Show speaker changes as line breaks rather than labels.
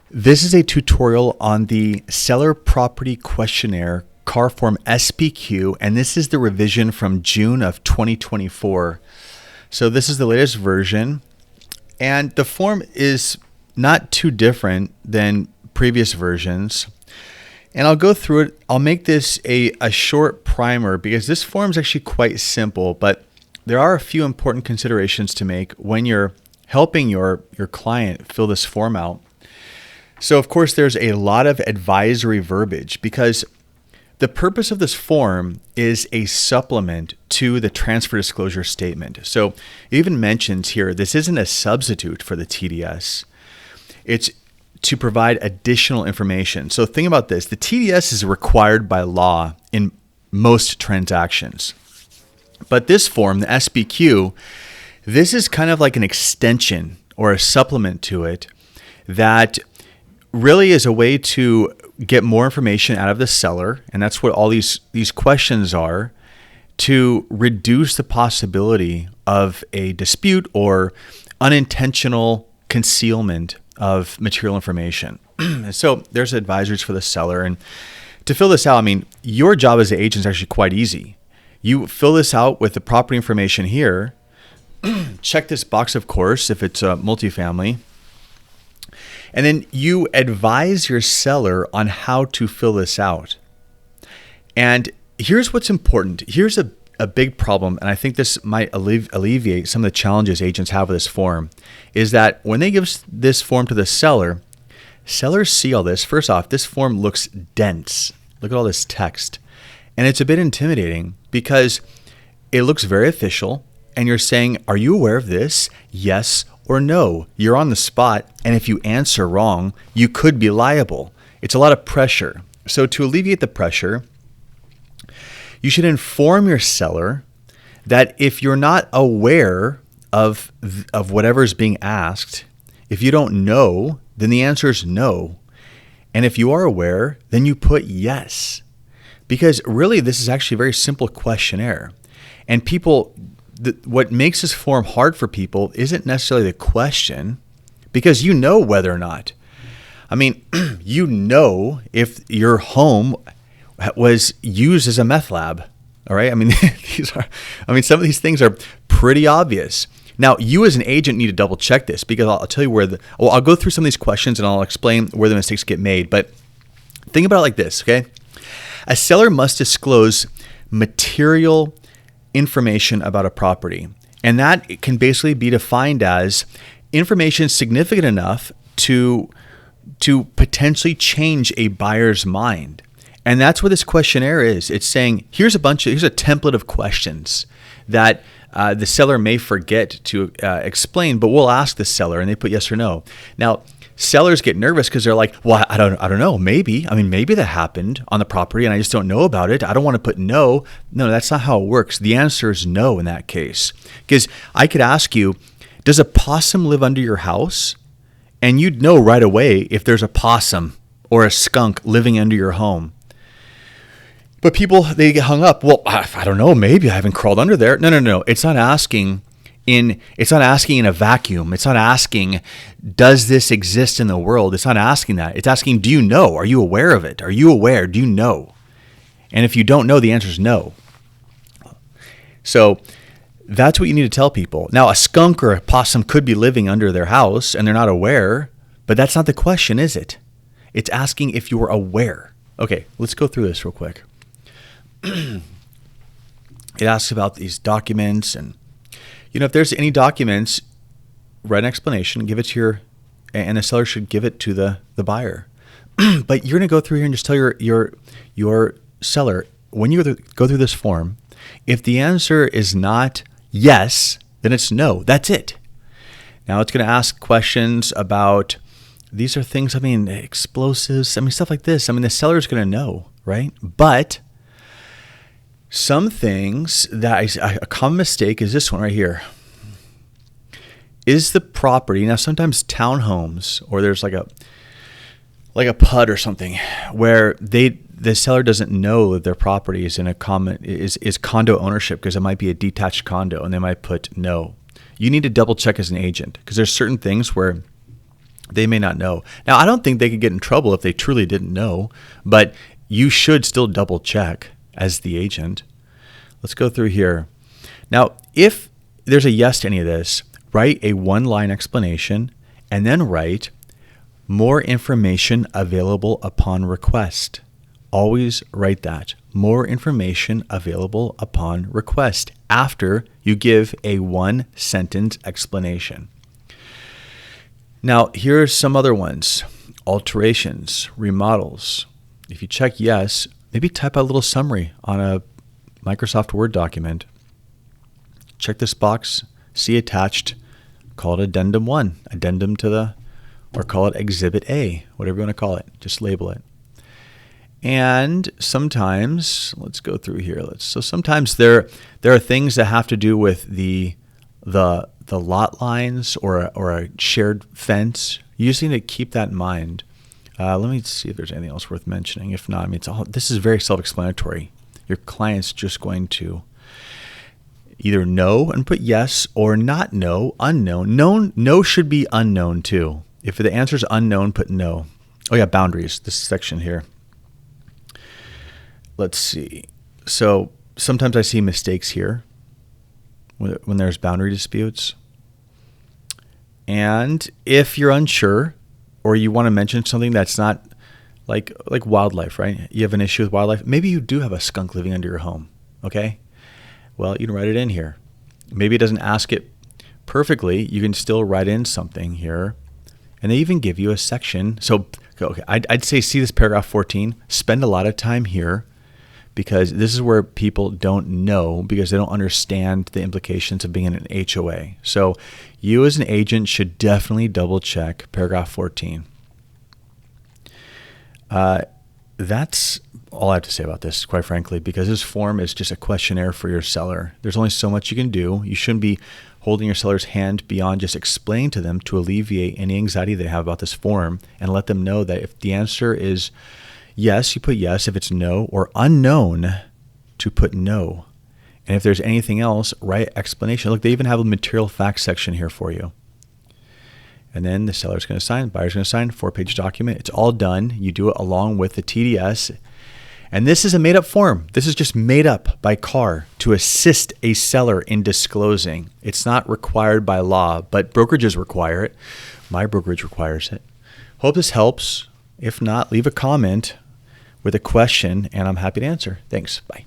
This is a tutorial on the Seller Property Questionnaire C.A.R form SPQ, and this is the revision from June of 2024. So this is the latest version, and the form is not too different than previous versions. And I'll go through it. I'll make this a short primer because this form is actually quite simple, but there are a few important considerations to make when you're helping your client fill this form out. So of course, there's a lot of advisory verbiage because the purpose of this form is a supplement to the transfer disclosure statement. So it even mentions here, this isn't a substitute for the TDS. It's to provide additional information. So think about this. The TDS is required by law in most transactions. But this form, the SPQ, this is kind of like an extension or a supplement to it that really is a way to get more information out of the seller, and that's what all these questions are, to reduce the possibility of a dispute or unintentional concealment of material information. So there's advisories for the seller, and to fill this out, I mean, your job as an agent is actually quite easy. You fill this out with the property information here, check this box, of course, if it's a multifamily, and then you advise your seller on how to fill this out. And here's what's important. Here's a big problem, and I think this might alleviate some of the challenges agents have with this form, is that when they give this form to the seller, sellers see all this. First off, this form looks dense. Look at all this text. And it's a bit intimidating because it looks very official, and you're saying, are you aware of this? Yes or no. You're on the spot, and if you answer wrong, you could be liable. It's a lot of pressure. So to alleviate the pressure, you should inform your seller that if you're not aware of whatever is being asked, if you don't know, then the answer is no. And if you are aware, then you put yes. Because really, this is actually a very simple questionnaire. And what makes this form hard for people isn't necessarily the question, because you know whether or not. I mean, you know if your home was used as a meth lab. All right. I mean, some of these things are pretty obvious. Now, you as an agent need to double check this, because I'll tell you I'll go through some of these questions and I'll explain where the mistakes get made. But think about it like this, okay? A seller must disclose material information about a property. And that can basically be defined as information significant enough to potentially change a buyer's mind. And that's what this questionnaire is. It's saying, here's a template of questions that the seller may forget to explain, but we'll ask the seller, and they put yes or no. Now, sellers get nervous because they're like, well, I don't know, maybe that happened on the property and I just don't know about it. I don't want to put no. No, that's not how it works. The answer is no in that case. Because I could ask you, does a possum live under your house? And you'd know right away if there's a possum or a skunk living under your home. But people, they get hung up. Well, I don't know, maybe I haven't crawled under there. No. It's not asking in a vacuum. It's not asking, does this exist in the world? It's not asking that. It's asking, do you know? Are you aware of it? Are you aware? Do you know? And if you don't know, the answer is no. So that's what you need to tell people. Now, a skunk or a possum could be living under their house and they're not aware, but that's not the question, is it? It's asking if you're aware. Okay, let's go through this real quick. It asks about these documents, and if there's any documents, write an explanation, give it to and the seller should give it to the buyer. But you're going to go through here and just tell your seller, when you go through this form, if the answer is not yes, then it's no. That's it. Now it's going to ask questions about, these are things, explosives, stuff like this. The seller's going to know, right? But some things that a common mistake is this one right here. Is the property, now sometimes townhomes, or there's like a PUD or something where the seller doesn't know that their property is in is condo ownership, because it might be a detached condo and they might put no. You need to double check as an agent, because there's certain things where They may not know. Now, I don't think they could get in trouble if they truly didn't know, but you should still double check as the agent. Let's go through here. Now, if there's a yes to any of this, write a one-line explanation and then write more information available upon request. Always write that. More information available upon request after you give a one-sentence explanation. Now, here are some other ones. Alterations, remodels. If you check yes, maybe type out a little summary on a Microsoft Word document. Check this box, see attached, call it Addendum 1, addendum to the, or call it Exhibit A, whatever you want to call it. Just label it. And sometimes, let's go through here. So sometimes there are things that have to do with the lot lines or a shared fence. You just need to keep that in mind. Let me see if there's anything else worth mentioning. If not, I mean, this is very self-explanatory. Your client's just going to either know and put yes or not know, unknown. No should be unknown too. If the answer is unknown, put no. Oh yeah, boundaries, this section here. Let's see. So sometimes I see mistakes here when there's boundary disputes. And if you're unsure or you want to mention something that's not like wildlife, right? You have an issue with wildlife. Maybe you do have a skunk living under your home, okay? Well, you can write it in here. Maybe it doesn't ask it perfectly. You can still write in something here. And they even give you a section. So okay, I'd say see this paragraph 14. Spend a lot of time here because this is where people don't know because they don't understand the implications of being in an HOA. So you as an agent should definitely double check paragraph 14. That's all I have to say about this, quite frankly, because this form is just a questionnaire for your seller. There's only so much you can do. You shouldn't be holding your seller's hand beyond just explaining to them to alleviate any anxiety they have about this form and let them know that if the answer is yes, you put yes. If it's no or unknown, to put no. And if there's anything else, write explanation. Look, they even have a material facts section here for you. And then the seller's going to sign, buyer's going to sign, 4-page document. It's all done. You do it along with the TDS. And this is a made-up form. This is just made up by C.A.R. to assist a seller in disclosing. It's not required by law, but brokerages require it. My brokerage requires it. Hope this helps. If not, leave a comment with a question, and I'm happy to answer. Thanks. Bye.